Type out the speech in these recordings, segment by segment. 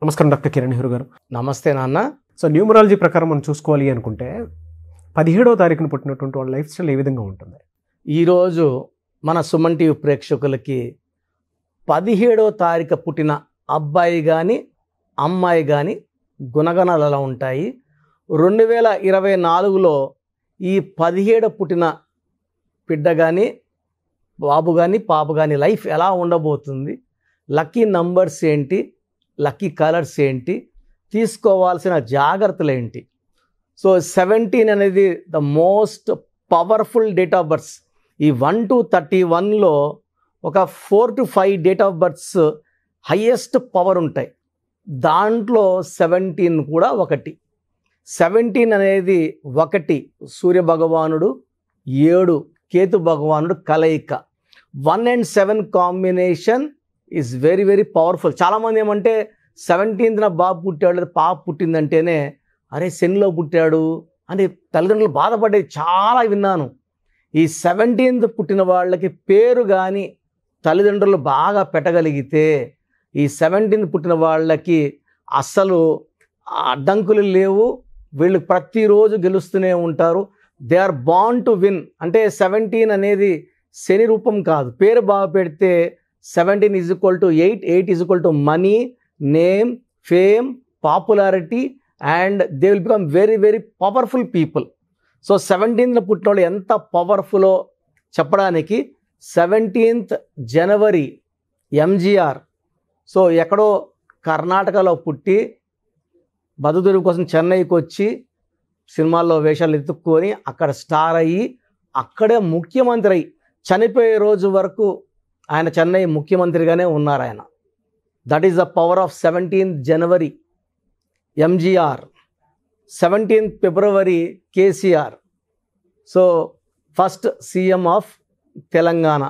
నమస్కారం డాక్టర్ కిరణ్ నెహ్రూ గారు. నమస్తే నాన్న. సో న్యూమరాలజీ ప్రకారం మనం చూసుకోవాలి అనుకుంటే 17వ తారీఖున పుట్టినటువంటి వాళ్ళ లైఫ్ స్టైల్ ఏ విధంగా ఉంటుంది? ఈరోజు మన సుమన్ టీవీ ప్రేక్షకులకి 17వ తారీఖు పుట్టిన అబ్బాయి కానీ అమ్మాయి కానీ గుణగణాలు ఎలా ఉంటాయి, 2024లో ఈ 17 పుట్టిన బిడ్డ కానీ బాబు కానీ పాప కానీ లైఫ్ ఎలా ఉండబోతుంది, లక్కీ నంబర్స్ ఏంటి, లక్కీ కలర్స్ ఏంటి, తీసుకోవాల్సిన జాగ్రత్తలు ఏంటి. సో 17 అనేది the most powerful date of births. ఈ 1 to 31లో ఒక 4 to 5 date of births highest power ఉంటాయి. దాంట్లో 17 కూడా ఒకటి. 17 అనేది 1 సూర్య భగవానుడు, 7 కేతు భగవానుడు కలయిక. 1 and 7 combination is very very powerful. చాలామంది ఏమంటే 17న బాబు పుట్టాడు లేదా పాప పుట్టిందంటేనే అరే శనిలో పుట్టాడు అని తల్లిదండ్రులు బాధపడేది చాలా విన్నాను. ఈ 17th పుట్టిన వాళ్ళకి పేరు కానీ తల్లిదండ్రులు బాగా పెట్టగలిగితే ఈ 17th పుట్టిన వాళ్ళకి అస్సలు అడ్డంకులు లేవు. వీళ్ళు ప్రతిరోజు గెలుస్తూనే ఉంటారు. They are born to win. అంటే 17 అనేది శని రూపం కాదు. పేరు బాగా పెడితే 17 is equal to 8, 8 is equal to money, name, fame, popularity and they will become very very powerful people. So 17న పుట్టిన వాళ్ళు ఎంత పవర్ఫుల్లో చెప్పడానికి 17th జనవరి ఎంజీఆర్ సో ఎక్కడో కర్ణాటకలో పుట్టి బతుకుదెరువు కోసం చెన్నైకి వచ్చి సినిమాల్లో వేషాలు ఎత్తుక్కొని అక్కడ స్టార్ అయ్యి అక్కడే ముఖ్యమంత్రి అయ్యి చనిపోయే రోజు వరకు ఆయన చెన్నై ముఖ్యమంత్రిగానే ఉన్నారు ఆయన. That is the power of 17th January MGR, 17th February KCR. So first CM of Telangana,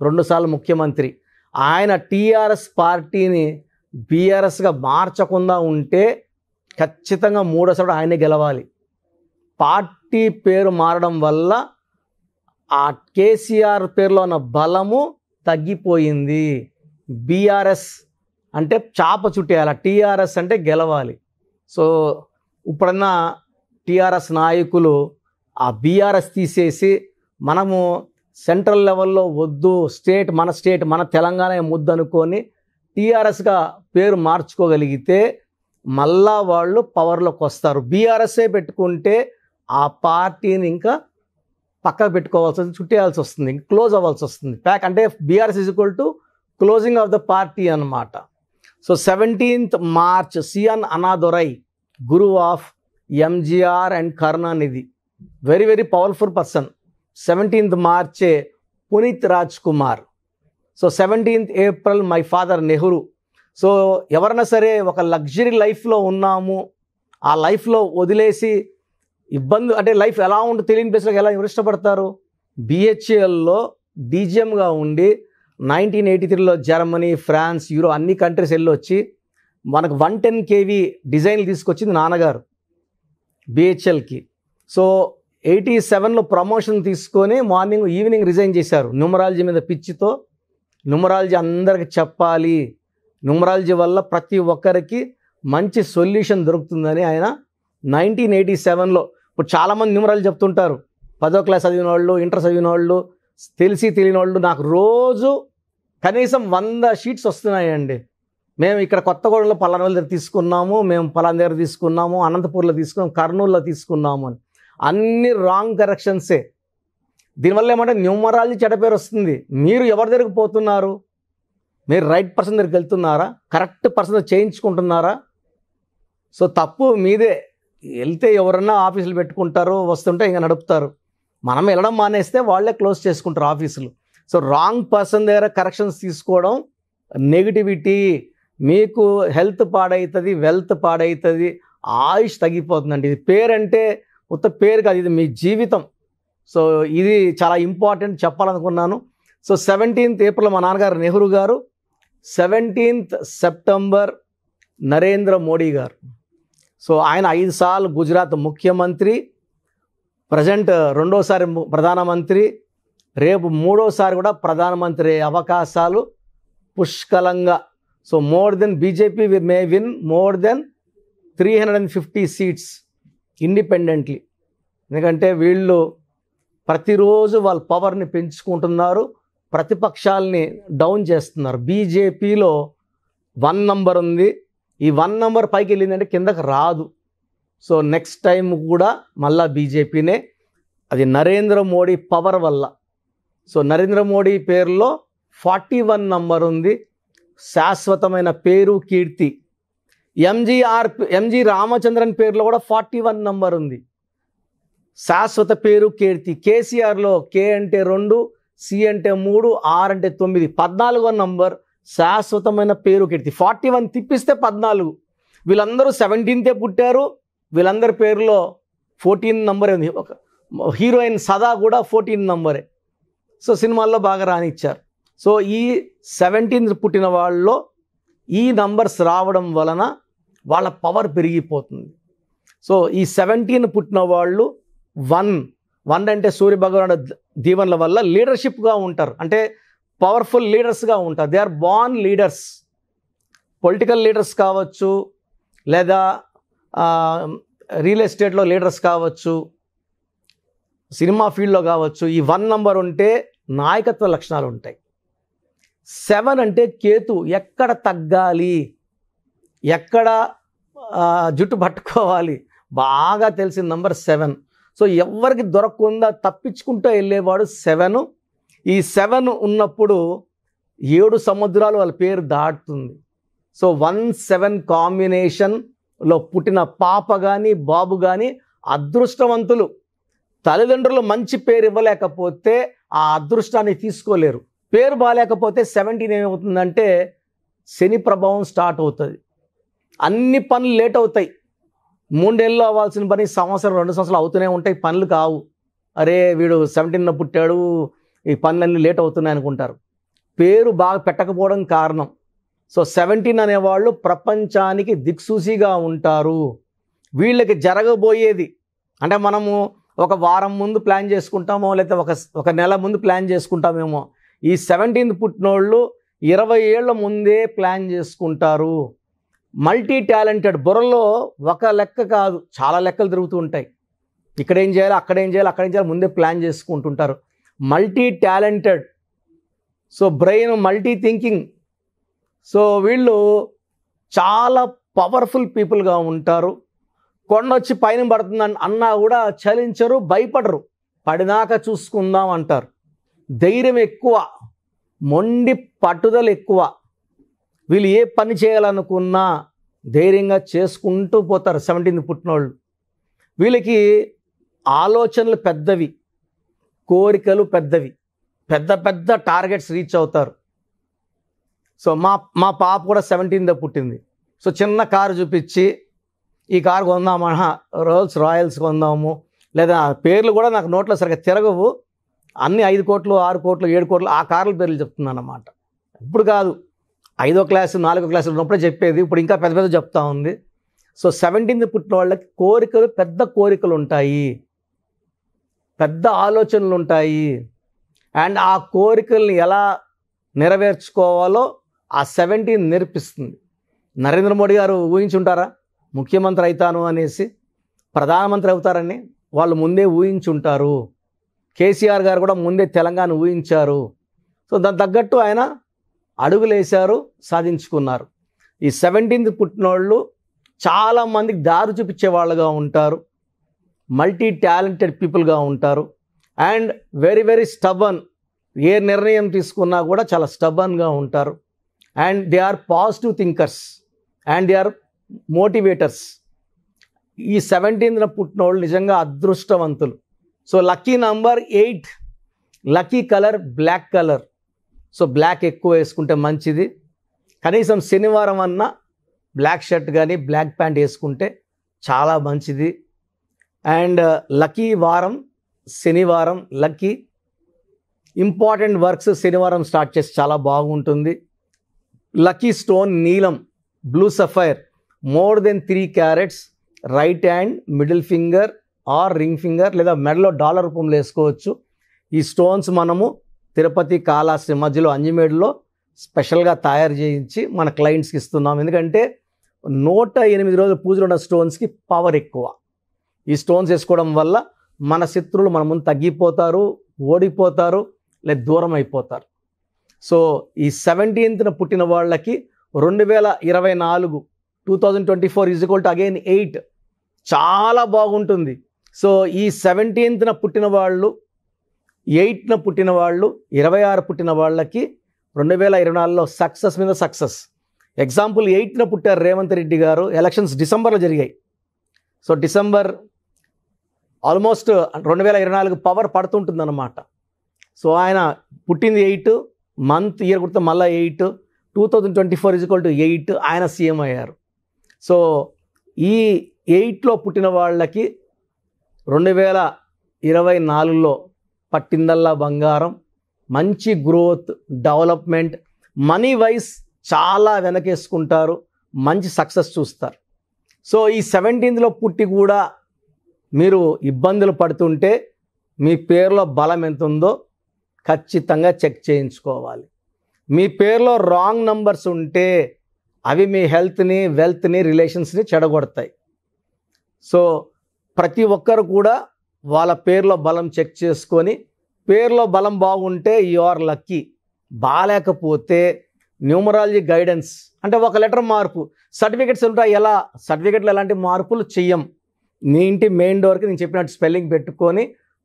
2 సార్లు ముఖ్యమంత్రి. ఆయన టీఆర్ఎస్ పార్టీని బీఆర్ఎస్గా మార్చకుండా ఉంటే ఖచ్చితంగా 3వసారి ఆయనే గెలవాలి. పార్టీ పేరు మారడం వల్ల ఆ కేసీఆర్ పేరులో ఉన్న బలము తగ్గిపోయింది. బీఆర్ఎస్ అంటే చాప చుట్టేయాలి, టీఆర్ఎస్ అంటే గెలవాలి. సో ఇప్పుడన్నా టీఆర్ఎస్ నాయకులు ఆ బీఆర్ఎస్ తీసేసి మనము సెంట్రల్ లెవెల్లో వద్దు, మన స్టేట్ మన తెలంగాణ ముద్దు అనుకొని టీఆర్ఎస్గా పేరు మార్చుకోగలిగితే మళ్ళా వాళ్ళు పవర్లోకి వస్తారు. బీఆర్ఎస్ఏ పెట్టుకుంటే ఆ పార్టీని ఇంకా పక్కకు పెట్టుకోవాల్సి వస్తుంది, చుట్టేయాల్సి వస్తుంది, క్లోజ్ అవ్వాల్సి వస్తుంది. ప్యాక్ అంటే BRS is equal to closing of the party అన్నమాట. So 17th March C N Annadurai, guru of MGR and Karunanidhi, very very powerful person. 17th మార్చే Puneeth Raj Kumar. So 17th April my father Nehru. So ఎవరైనా సరే ఒక లగ్జరీ లైఫ్లో ఉన్నాము, ఆ లైఫ్లో వదిలేసి ఇబ్బంది అంటే లైఫ్ ఎలా ఉంటుందో తెలియని ప్లేస్లోకి ఎలా ఇష్టపడతారు. బిహెచ్ఎల్లో డీజీఎంగా ఉండి 1983లో జర్మనీ, ఫ్రాన్స్, యూరో అన్ని కంట్రీస్ వెళ్ళి వచ్చి మనకు 110 kV డిజైన్లు తీసుకొచ్చింది నాన్నగారు బిహెచ్ఎల్కి. సో 87లో ప్రమోషన్ తీసుకొని ఈవినింగ్ రిజైన్ చేశారు. న్యూమరాలజీ మీద పిచ్చితో. న్యూమరాలజీ అందరికి చెప్పాలి, న్యూమరాలజీ వల్ల ప్రతి ఒక్కరికి మంచి సొల్యూషన్ దొరుకుతుందని ఆయన 1987లో, ఇప్పుడు చాలామంది న్యూమరాలజీ చెప్తుంటారు, 10వ క్లాస్ చదివిన వాళ్ళు, ఇంటర్ చదివిన వాళ్ళు, తెలియని వాళ్ళు, నాకు రోజు కనీసం 100 షీట్స్ వస్తున్నాయండి. మేము ఇక్కడ కొత్తగూడెంలో పలానా వాళ్ళ దగ్గర తీసుకున్నాము, మేము పలానా దగ్గర తీసుకున్నాము, అనంతపూర్లో తీసుకున్నాము, కర్నూలులో తీసుకున్నాము అని. అన్ని రాంగ్ కరెక్షన్సే. దీనివల్ల ఏమంటే న్యూమరాలజీ చెడ్డ పేరు వస్తుంది. మీరు ఎవరి దగ్గరికి పోతున్నారు? మీరు రైట్ పర్సన్ దగ్గరికి వెళ్తున్నారా? Correct person చేయించుకుంటున్నారా? సో తప్పు మీదే. వెళ్తే ఎవరన్నా ఆఫీసులు పెట్టుకుంటారు, వస్తుంటే ఇంకా నడుపుతారు. మనం వెళ్ళడం మానేస్తే వాళ్ళే క్లోజ్ చేసుకుంటారు ఆఫీసులు. సో రాంగ్ పర్సన్ దగ్గర కరెక్షన్స్ తీసుకోవడం నెగిటివిటీ. మీకు హెల్త్ పాడవుతుంది, వెల్త్ పాడవుతుంది, ఆయుష్ తగ్గిపోతుందండి. ఇది పేరంటే ఉత్త పేరు కాదు, ఇది మీ జీవితం. సో ఇది చాలా ఇంపార్టెంట్ చెప్పాలనుకున్నాను. సో 17th ఏప్రిల్ మా నాన్నగారు నెహ్రూ గారు, 17th సెప్టెంబర్ నరేంద్ర మోడీ గారు. సో ఆయన 5 సార్లు గుజరాత్ ముఖ్యమంత్రి, ప్రజెంట్ 2వసారి ప్రధానమంత్రి, రేపు 3వసారి కూడా ప్రధానమంత్రి అవకాశాలు పుష్కలంగా. So BJP may win more than 350 seats independently. ఎందుకంటే వీళ్ళు ప్రతిరోజు వాళ్ళ పవర్ని పెంచుకుంటున్నారు, ప్రతిపక్షాలని డౌన్ చేస్తున్నారు. బీజేపీలో 1 నంబర్ ఉంది, ఈ 1 నంబర్ పైకి వెళ్ళిందంటే కిందకి రాదు. సో నెక్స్ట్ టైం కూడా మళ్ళా బీజేపీనే, అది నరేంద్ర మోడీ పవర్ వల్ల. సో నరేంద్ర మోడీ పేరులో 41 నంబర్ ఉంది, శాశ్వతమైన పేరు కీర్తి. ఎంజీ రామచంద్రన్ పేరులో కూడా 41 నంబర్ ఉంది, శాశ్వత పేరు కీర్తి. కేసీఆర్లో కే అంటే 2, సి అంటే 3, ఆర్ అంటే 9, 14వ నంబర్ శాశ్వతమైన పేరు కీర్తి. 41 తిప్పిస్తే 14. వీళ్ళందరూ 17th పుట్టారు, వీళ్ళందరి పేరులో 14 నంబరే ఉంది. ఒక హీరోయిన్ సదా కూడా 14 నంబరే. సో సినిమాల్లో బాగా రానిచ్చారు. సో ఈ 17th పుట్టిన వాళ్ళలో ఈ నంబర్స్ రావడం వలన వాళ్ళ పవర్ పెరిగిపోతుంది. సో ఈ 17 పుట్టిన వాళ్ళు 1 అంటే సూర్యభగవానుడు దీవెనల వల్ల లీడర్షిప్గా ఉంటారు, అంటే పవర్ఫుల్ లీడర్స్గా ఉంటారు. They are born leaders. Political leaders కావచ్చు, లేదా రియల్ ఎస్టేట్లో లీడర్స్ కావచ్చు, సినిమా ఫీల్డ్లో కావచ్చు. ఈ 1 నంబర్ ఉంటే నాయకత్వ లక్షణాలు ఉంటాయి. 7 అంటే కేతు, ఎక్కడ తగ్గాలి, ఎక్కడ జుట్టు పట్టుకోవాలి బాగా తెలిసిన నంబర్ 7. సో ఎవరికి దొరకకుండా తప్పించుకుంటూ వెళ్ళేవాడు 7. ఈ 7 ఉన్నప్పుడు 7 సముద్రాలు వాళ్ళ పేరు దాటుతుంది. సో 1-7 కాంబినేషన్లో పుట్టిన పాప కానీ బాబు కానీ అదృష్టవంతులు. తల్లిదండ్రులు మంచి పేరు ఇవ్వలేకపోతే ఆ అదృష్టాన్ని తీసుకోలేరు. పేరు బాగాలేకపోతే 17 ఏమవుతుందంటే శని ప్రభావం స్టార్ట్ అవుతుంది. అన్ని పనులు లేట్ అవుతాయి. 3 ఏళ్ళు అవ్వాల్సిన పని 1 సంవత్సరం 2 సంవత్సరాలు అవుతూనే ఉంటాయి, పనులు కావు. అరే వీడు 17 పుట్టాడు, ఈ పనులన్నీ లేట్ అవుతున్నాయి అనుకుంటారు. పేరు బాగా పెట్టకపోవడం కారణం. సో 17 అనేవాళ్ళు ప్రపంచానికి దిక్సూసిగా ఉంటారు. వీళ్ళకి జరగబోయేది అంటే మనము ఒక వారం ముందు ప్లాన్ చేసుకుంటామో, లేకపోతే ఒక నెల ముందు ప్లాన్ చేసుకుంటామేమో. ఈ 17th పుట్టినోళ్ళు 20 ఏళ్ల ముందే ప్లాన్ చేసుకుంటారు. మల్టీ టాలెంటెడ్, బుర్రలో ఒక లెక్క కాదు చాలా లెక్కలు తిరుగుతూ ఉంటాయి. ఇక్కడ ఏం చేయాలి, అక్కడ ఏం చేయాలి, అక్కడ ఏం చేయాలి ముందే ప్లాన్ చేసుకుంటుంటారు. Multi talented. So brain multi thinking. So వీళ్ళు చాలా పవర్ఫుల్ పీపుల్గా ఉంటారు. కొండొచ్చి పైన పడుతుందని అన్నా కూడా చలించరు, భయపడరు. పడినాక చూసుకుందాం అంటారు. ధైర్యం ఎక్కువ, మొండి పట్టుదల ఎక్కువ. వీళ్ళు ఏ పని చేయాలనుకున్నా ధైర్యంగా చేసుకుంటూ పోతారు 17th పుట్టినోళ్ళు. వీళ్ళకి ఆలోచనలు పెద్దవి, కోరికలు పెద్దవి, పెద్ద పెద్ద టార్గెట్స్ రీచ్ అవుతారు. సో మా పాప కూడా 17th పుట్టింది. సో చిన్న కారు చూపించి ఈ కారు కొందామా, రోల్స్ రాయల్స్ కొందాము, లేదా పేర్లు కూడా నాకు నోట్లో సరిగ్గా తిరగవు, అన్ని 5 కోట్లు 6 కోట్లు 7 కోట్లు ఆ కార్ల పేర్లు చెప్తున్నాను అన్నమాట. ఇప్పుడు కాదు, 5వ క్లాసు 4వ క్లాసులో ఉన్నప్పుడే చెప్పేది, ఇప్పుడు ఇంకా పెద్ద పెద్ద చెప్తా ఉంది. సో 17th పుట్టిన వాళ్ళకి కోరికలు, పెద్ద కోరికలు ఉంటాయి, పెద్ద ఆలోచనలు ఉంటాయి. అండ్ ఆ కోరికల్ని ఎలా నెరవేర్చుకోవాలో ఆ 17 నేర్పిస్తుంది. నరేంద్ర మోడీ గారు ఊహించుంటారా ముఖ్యమంత్రి అవుతాను అనేసి, ప్రధానమంత్రి అవుతారని వాళ్ళు ముందే ఊహించుంటారు. కేసీఆర్ గారు కూడా ముందే తెలంగాణ ఊహించారు. సో దానికి తగ్గట్టు ఆయన అడుగులేశారు, సాధించుకున్నారు. ఈ 17th పుట్టినోళ్ళు చాలామందికి దారి చూపించే వాళ్ళుగా ఉంటారు, మల్టీ టాలెంటెడ్ పీపుల్గా ఉంటారు. And very very stubborn. ఏ నిర్ణయం తీసుకున్నా కూడా చాలా స్టబన్గా ఉంటారు. And they are positive thinkers and they are motivators. ఈ 17th పుట్టినోళ్ళు నిజంగా అదృష్టవంతులు. So lucky number 8, lucky colour black colour. So black ఎక్కువ వేసుకుంటే మంచిది. కనీసం శనివారం అన్నా బ్లాక్ షర్ట్ కానీ బ్లాక్ ప్యాంట్ వేసుకుంటే చాలా మంచిది. అండ్ లక్కీ వారం శనివారం. లక్కీ ఇంపార్టెంట్ వర్క్స్ శనివారం స్టార్ట్ చేసి చాలా బాగుంటుంది. లక్కీ స్టోన్ నీలం, blue sapphire, more than 3 carats, right hand, middle finger or ring finger, లేదా మెడలో డాలర్ రూపంలో వేసుకోవచ్చు. ఈ స్టోన్స్ మనము తిరుపతి, కాళహస్తి మధ్యలో అంజిమేడులో స్పెషల్గా తయారు చేయించి మన క్లయింట్స్కి ఇస్తున్నాం. ఎందుకంటే 108 రోజులు పూజలు ఉన్న స్టోన్స్కి పవర్ ఎక్కువ. ఈ స్టోన్స్ వేసుకోవడం వల్ల మన శత్రువులు మన ముందు తగ్గిపోతారు, ఓడిపోతారు, లేదా దూరం అయిపోతారు. సో ఈ 17th పుట్టిన వాళ్ళకి 2024 2024 ఈజ్ ఈక్వల్ టు అగైన్ 8 చాలా బాగుంటుంది. సో ఈ 17th పుట్టిన వాళ్ళు, 8th పుట్టిన వాళ్ళు, 26 పుట్టిన వాళ్ళకి 2024లో సక్సెస్ మీద సక్సెస్. ఎగ్జాంపుల్ 8th పుట్టారు రేవంత్ రెడ్డి గారు, ఎలక్షన్స్ డిసెంబర్లో జరిగాయి. సో డిసెంబర్ ఆల్మోస్ట్ 2024 పవర్ పడుతుంటుందన్నమాట. సో ఆయన పుట్టింది 8 మంత్ ఇయర్ గుర్తు మళ్ళీ 8 2024 ఈజ్ ఈక్వల్ టు 8 ఆయన సీఎం అయ్యారు. సో ఈ 8లో పుట్టిన వాళ్ళకి 2024లో పట్టిందల్లా బంగారం, మంచి గ్రోత్, డెవలప్మెంట్, మనీ వైజ్ చాలా వెనకేసుకుంటారు, మంచి సక్సెస్ చూస్తారు. సో ఈ 17లో పుట్టి కూడా మీరు ఇబ్బందులు పడుతుంటే మీ పేరులో బలం ఎంత ఉందో ఖచ్చితంగా చెక్ చేయించుకోవాలి. మీ పేరులో రాంగ్ నంబర్స్ ఉంటే అవి మీ హెల్త్ని, వెల్త్ని, రిలేషన్స్ని చెడగొడతాయి. సో ప్రతి ఒక్కరు కూడా వాళ్ళ పేరులో బలం చెక్ చేసుకొని, పేరులో బలం బాగుంటే యు ఆర్ లక్కీ, బాగాలేకపోతే న్యూమరాలజీ గైడెన్స్ అంటే ఒక లెటర్ మార్పు, సర్టిఫికెట్స్ ఉంటాయి. ఎలా సర్టిఫికెట్లు ఎలాంటి మార్పులు చెయ్యం. నీ ఇంటి మెయిన్ డోర్కి నేను చెప్పినట్టు స్పెల్లింగ్ పెట్టుకొని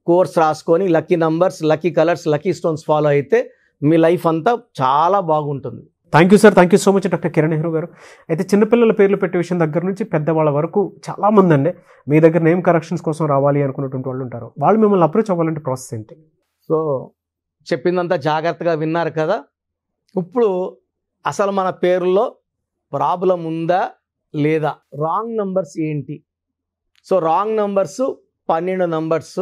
కోర్స్ రాసుకొని lucky numbers, lucky colours, lucky stones follow అయితే మీ లైఫ్ అంతా చాలా బాగుంటుంది. Thank you sir, thank you so much doctor Kiran Nehru గారు. అయితే చిన్నపిల్లల పేర్లు పెట్టే విషయం దగ్గర నుంచి పెద్దవాళ్ళ వరకు చాలామంది అండి మీ దగ్గర నేమ్ కరెక్షన్స్ కోసం రావాలి అనుకున్నటువంటి వాళ్ళు ఉంటారు. వాళ్ళు మిమ్మల్ని అప్రోచ్ అవ్వాలంటే ప్రాసెస్ ఏంటి? సో చెప్పిందంతా జాగ్రత్తగా విన్నారు కదా. ఇప్పుడు అసలు మన పేరులో ప్రాబ్లం ఉందా లేదా, రాంగ్ నంబర్స్ ఏంటి? So wrong numbers 12 numbers.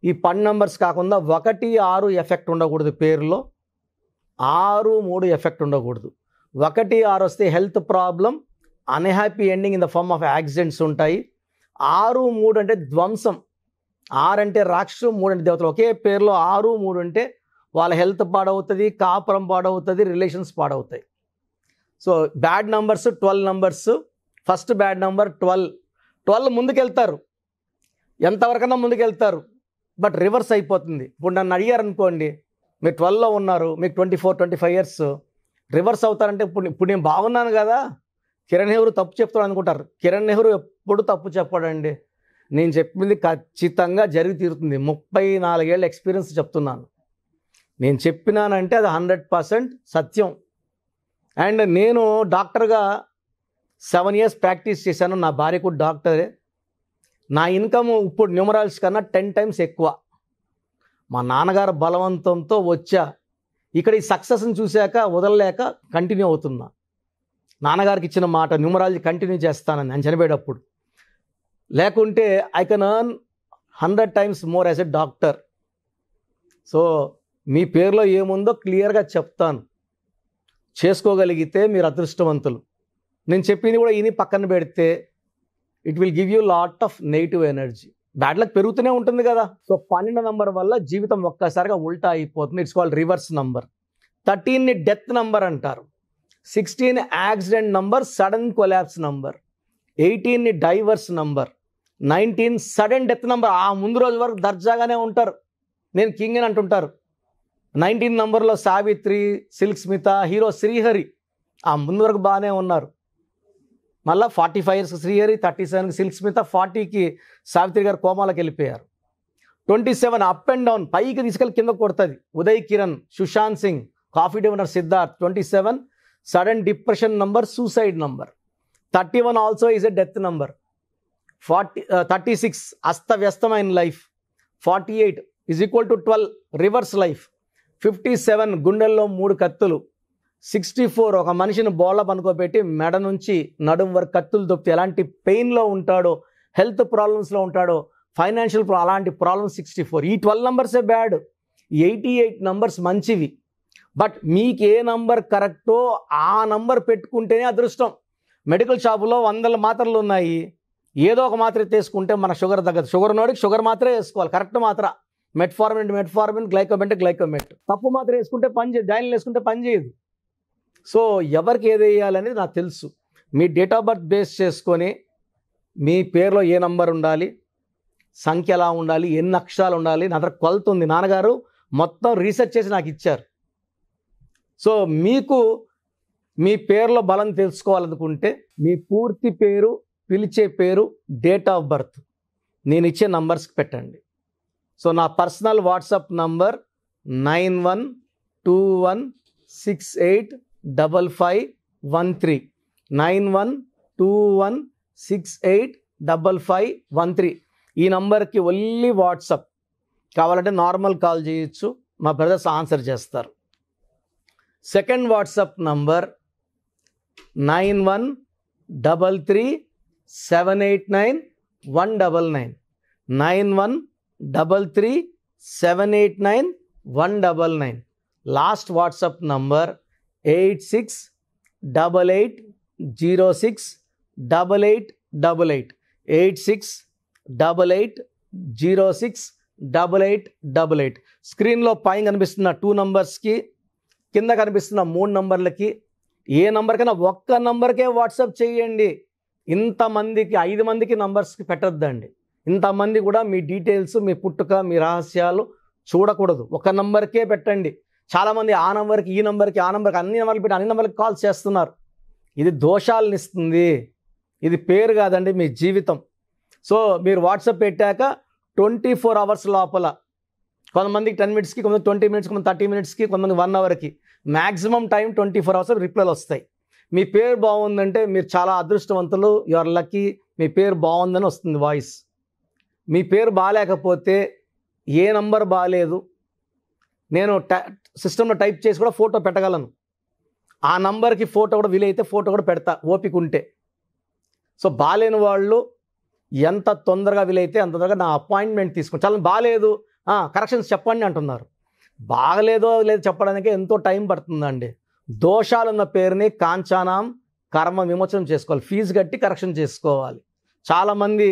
ఈ 10 నంబర్స్ కాకుండా 1, 6 ఎఫెక్ట్ ఉండకూడదు పేరులో, 6, 3 ఎఫెక్ట్ ఉండకూడదు. 1, 6 వస్తే health problem, unhappy ending in the form of accidents ఉంటాయి. 6, 3 అంటే ధ్వంసం. 6 అంటే రాక్షసు, 3 అంటే దేవతలు. ఒకే పేరులో 6, 3 అంటే వాళ్ళ హెల్త్ పాడవుతుంది, కాపురం పాడవుతుంది, రిలేషన్స్ పాడవుతాయి. So bad numbers 12 numbers. First bad number 12 ముందుకెళ్తారు, ఎంతవరకన్నా ముందుకెళ్తారు, బట్ రివర్స్ అయిపోతుంది. ఇప్పుడు నన్ను అడిగారు అనుకోండి, మీరు 12లో ఉన్నారు, మీకు 24, 25 ఇయర్స్, రివర్స్ అవుతారంటే ఇప్పుడు నేను బాగున్నాను కదా, కిరణ్ నెహ్రూ తప్పు చెప్తాడు అనుకుంటారు. కిరణ్ నెహ్రూ ఎప్పుడు తప్పు చెప్పాడండి. నేను చెప్పింది ఖచ్చితంగా జరిగి తీరుతుంది. 34 ఏళ్ళ ఎక్స్పీరియన్స్ చెప్తున్నాను. నేను చెప్పినానంటే అది 100% సత్యం. అండ్ నేను డాక్టర్గా 7 ఇయర్స్ ప్రాక్టీస్ చేశాను. నా భార్య కూడా డాక్టరే. నా ఇన్కమ్ ఇప్పుడు న్యూమరాల్స్ కన్నా 10 టైమ్స్ ఎక్కువ. మా నాన్నగారు బలవంతంతో వచ్చా. ఇక్కడ ఈ సక్సెస్ని చూశాక వదలలేక కంటిన్యూ అవుతున్నా. నాన్నగారికి ఇచ్చిన మాట న్యూమరాలజీ కంటిన్యూ చేస్తానని నేను చనిపోయేటప్పుడు. లేకుంటే I can earn 100 times more as a doctor. So మీ పేరులో ఏముందో క్లియర్గా చెప్తాను. చేసుకోగలిగితే మీరు అదృష్టవంతులు. నేను చెప్పింది కూడా ఈయన పక్కన పెడితే it will give you lot of negative energy. Bad luck పెరుగుతూనే ఉంటుంది కదా. సో 12 నంబర్ వల్ల జీవితం ఒక్కసారిగా ఉల్టా అయిపోతుంది. It's called reverse number. 13ని డెత్ నంబర్ అంటారు. 16 accident number, sudden collapse number. 18ని divorce number. 19 sudden death number. ఆ ముందు రోజు వరకు దర్జాగానే ఉంటారు, నేను కింగ్ అని అంటుంటారు. 19 నంబర్లో సావిత్రి, సిల్క్ స్మిత, హీరో శ్రీహరి ఆ ముందు వరకు బాగానే ఉన్నారు. మళ్ళీ 45 ఇయర్స్కి శ్రీహరి, 37కి సిల్క్ స్మిత, 40కి సావిత్రి గారు కోమాలకు వెళ్ళిపోయారు. 27 అప్ అండ్ డౌన్, పైకి తీసుకెళ్ళి కింద కొడుతుంది. Uday Kiran, Sushant Singh, coffee day owner Siddharth. 27 sudden depression number, suicide number. 31 also is a death number. 36 అస్తవ్యస్తమైన life. 48 is equal to 12 reverse life. 57 గుండెల్లో 3 కత్తులు. 64 ఒక మనిషిని బోళ్ళ పనుకోబెట్టి మెడ నుంచి నడుం వరకు కత్తులు దొప్పితే ఎలాంటి పెయిన్లో ఉంటాడో, హెల్త్ ప్రాబ్లమ్స్లో ఉంటాడో, ఫైనాన్షియల్ అలాంటి ప్రాబ్లమ్స్ 64. ఈ 12 నంబర్సే బ్యాడ్. 88 నంబర్స్ మంచివి. బట్ మీకు ఏ నంబర్ కరెక్టో ఆ నంబర్ పెట్టుకుంటేనే అదృష్టం. మెడికల్ షాపులో 100 మాత్రలు ఉన్నాయి, ఏదో ఒక మాత్ర తీసుకుంటే మన షుగర్ తగ్గదు. షుగర్ ఉన్నోడికి షుగర్ మాత్రమే వేసుకోవాలి, కరెక్ట్ మాత్ర. మెట్ఫార్మిన్, గ్లైకోమెట్. తప్పు మాత్రం వేసుకుంటే పని చేయదు, డైల్ వేసుకుంటే పని చేయదు. సో ఎవరికి ఏది వేయాలనేది నాకు తెలుసు. మీ డేట్ ఆఫ్ బర్త్ బేస్ చేసుకొని మీ పేరులో ఏ నంబర్ ఉండాలి, సంఖ్య ఎలా ఉండాలి, ఎన్ని అక్షరాలు ఉండాలి, నా దగ్గర కొలత ఉంది. నాన్నగారు మొత్తం రీసెర్చ్ చేసి నాకు ఇచ్చారు. సో మీకు మీ పేరులో బలం తెలుసుకోవాలనుకుంటే మీ పూర్తి పేరు, పిలిచే పేరు, డేట్ ఆఫ్ బర్త్ నేను ఇచ్చే నంబర్స్కి పెట్టండి. సో నా పర్సనల్ వాట్సాప్ నంబర్ 9121685513 9121685513. ఈ నంబర్కి ఓన్లీ వాట్సాప్. కావాలంటే నార్మల్ కాల్ చేయొచ్చు, మా బ్రదర్స్ ఆన్సర్ చేస్తారు. Second WhatsApp number 9133789199 9133789199. Last WhatsApp number 8688068888 8688068888. స్క్రీన్లో పైన కనిపిస్తున్న 2 నంబర్స్కి, కింద కనిపిస్తున్న 3 నంబర్లకి, ఏ నంబర్కైనా ఒక్క నంబర్కే వాట్సాప్ చేయండి. ఇంతమందికి 5 మందికి నంబర్స్కి పెట్టద్దండి. ఇంతమంది కూడా మీ డీటెయిల్స్, మీ పుట్టుక, మీ రహస్యాలు చూడకూడదు. ఒక నంబర్కే పెట్టండి. చాలామంది ఆ నంబర్కి, ఈ నంబర్కి, ఆ నంబర్కి, అన్ని నంబర్లు పెట్టి అన్ని నంబర్కి కాల్స్ చేస్తున్నారు. ఇది దోషాలను ఇస్తుంది. ఇది పేరు కాదండి, మీ జీవితం. సో మీరు వాట్సాప్ పెట్టాక 24 అవర్స్ లోపల, కొంతమందికి 10 మినిట్స్కి, కొంతమంది 20 మినిట్స్కి, కొంతమంది 30 మినిట్స్కి, కొంతమంది 1 అవర్కి, మ్యాక్సిమం టైం 24 అవర్స్ రిప్లైలు వస్తాయి. మీ పేరు బాగుందంటే మీరు చాలా అదృష్టవంతులు, యు ఆర్ లక్కీ. మీ పేరు బాగుందని వస్తుంది వాయిస్. మీ పేరు బాగాలేకపోతే, ఏ నంబర్ బాగాలేదు, నేను సిస్టంలో టైప్ చేసి కూడా ఫోటో పెట్టగలను. ఆ నంబర్కి ఫోటో కూడా వీలైతే ఫోటో కూడా పెడతా, ఓపిక ఉంటే. సో బాగాలేని వాళ్ళు ఎంత తొందరగా వీలైతే అంత తొందరగా నా అపాయింట్మెంట్ తీసుకుని, చాలా బాగాలేదు కరెక్షన్స్ చెప్పండి అంటున్నారు. బాగలేదో లేదో చెప్పడానికి ఎంతో టైం పడుతుందండి. దోషాలున్న పేరుని కాంచానాం కర్మ విమోచనం చేసుకోవాలి, ఫీజు కట్టి కరెక్షన్ చేసుకోవాలి. చాలామంది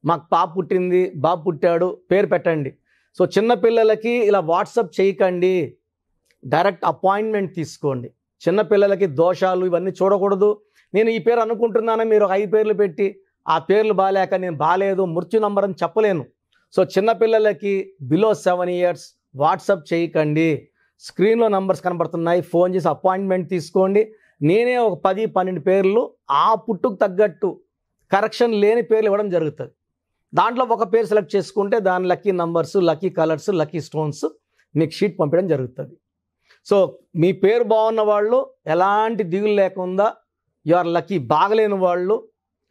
మాకు పాప పుట్టింది, బాబు పుట్టాడు, పేరు పెట్టండి. సో చిన్నపిల్లలకి ఇలా వాట్సాప్ చేయకండి, డైరెక్ట్ అపాయింట్మెంట్ తీసుకోండి. చిన్నపిల్లలకి దోషాలు ఇవన్నీ చూడకూడదు. నేను ఈ పేరు అనుకుంటున్నాను, మీరు 5 పేర్లు పెట్టి ఆ పేర్లు బాగాలేక నేను బాగాలేదు, మృత్యు నంబర్ అని చెప్పలేను. సో చిన్నపిల్లలకి బిలో 7 ఇయర్స్ వాట్సాప్ చేయకండి. స్క్రీన్లో నంబర్స్ కనబడుతున్నాయి, ఫోన్ చేసి అపాయింట్మెంట్ తీసుకోండి. నేనే ఒక 10-12 పేర్లు ఆ పుట్టుకు తగ్గట్టు కరెక్షన్ లేని పేర్లు ఇవ్వడం జరుగుతుంది. దాంట్లో ఒక పేరు సెలెక్ట్ చేసుకుంటే దాని lucky numbers, lucky colours, lucky stones మీకు షీట్ పంపించడం జరుగుతుంది. సో మీ పేరు బాగున్న వాళ్ళు ఎలాంటి దిగులు లేకుండా యు ఆర్ లక్కీ. బాగలేని వాళ్ళు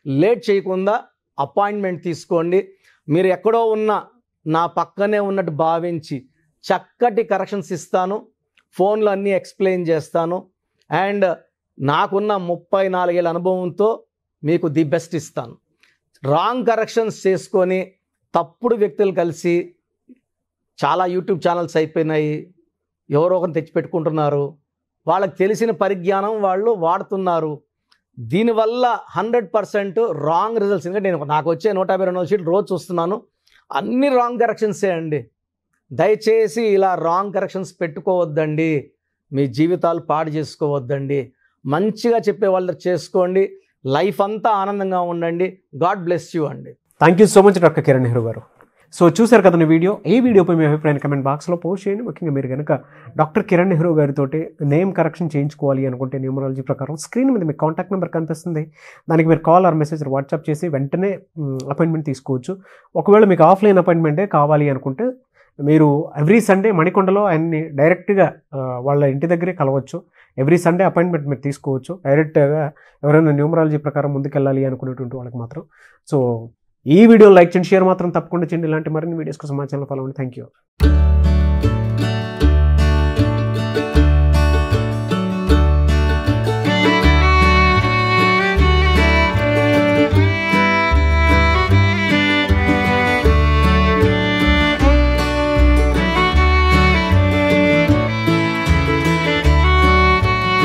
లేట్ చేయకుండా అపాయింట్మెంట్ తీసుకోండి. మీరు ఎక్కడో ఉన్న నా పక్కనే ఉన్నట్టు భావించి చక్కటి కరెక్షన్స్ ఇస్తాను, ఫోన్లో అన్నీ ఎక్స్ప్లెయిన్ చేస్తాను. అండ్ నాకున్న 34 ఏళ్ళ అనుభవంతో మీకు ది బెస్ట్ ఇస్తాను. రాంగ్ కరెక్షన్స్ చేసుకొని తప్పుడు వ్యక్తులు కలిసి చాలా యూట్యూబ్ ఛానల్స్ అయిపోయినాయి, ఎవరో ఒకరిని తెచ్చిపెట్టుకుంటున్నారు, వాళ్ళకి తెలిసిన పరిజ్ఞానం వాళ్ళు వాడుతున్నారు. దీనివల్ల 100% రాంగ్ రిజల్ట్స్. ఎందుకంటే నాకు వచ్చే 152 షీట్లు రోజు చూస్తున్నాను, అన్ని రాంగ్ కరెక్షన్సే అండి. దయచేసి ఇలా రాంగ్ కరెక్షన్స్ పెట్టుకోవద్దండి, మీ జీవితాలు పాడు చేసుకోవద్దండి. మంచిగా చెప్పే వాళ్ళు చేసుకోండి, లైఫ్ అంతా ఆనందంగా ఉండండి. గాడ్ బ్లెస్ యూ అండి. Thank you so much doctor Kiran Nehru గారు. సో చూసారు కదా వీడియో. ఈ వీడియోపై మీ అభిప్రాయాన్ని కమెంట్ బాక్స్లో పోస్ట్ చేయండి. ముఖ్యంగా మీరు కనుక డాక్టర్ కిరణ్ నెహ్రూ గారితో నేమ్ కరెక్షన్ చేయించుకోవాలి అనుకుంటే న్యూమరాలజీ ప్రకారం స్క్రీన్ మీద మీకు కాంటాక్ట్ నెంబర్ కనిపిస్తుంది, దానికి మీరు కాల్ ఆర్ మెసేజ్ వాట్సాప్ చేసి వెంటనే అపాయింట్మెంట్ తీసుకోవచ్చు. ఒకవేళ మీకు ఆఫ్లైన్ అపాయింట్మెంటే కావాలి అనుకుంటే మీరు ఎవ్రీ సండే మణికొండలో ఆయన్ని డైరెక్ట్గా వాళ్ళ ఇంటి దగ్గరే కలవచ్చు. ఎవ్రీ సండే అపాయింట్మెంట్ మీరు తీసుకోవచ్చు. డైరెక్ట్గా ఎవరైనా న్యూమరాలజీ ప్రకారం ముందుకెళ్ళాలి అనుకునేటువంటి వాళ్ళకి మాత్రం. సో ఈ వీడియో లైక్ చేయండి, షేర్ మాత్రం తప్పకుండా చేయండి. ఇలాంటి మరిన్ని వీడియోస్ కోసం మా ఛానల్ ఫాలో అవ్వండి. Thank you.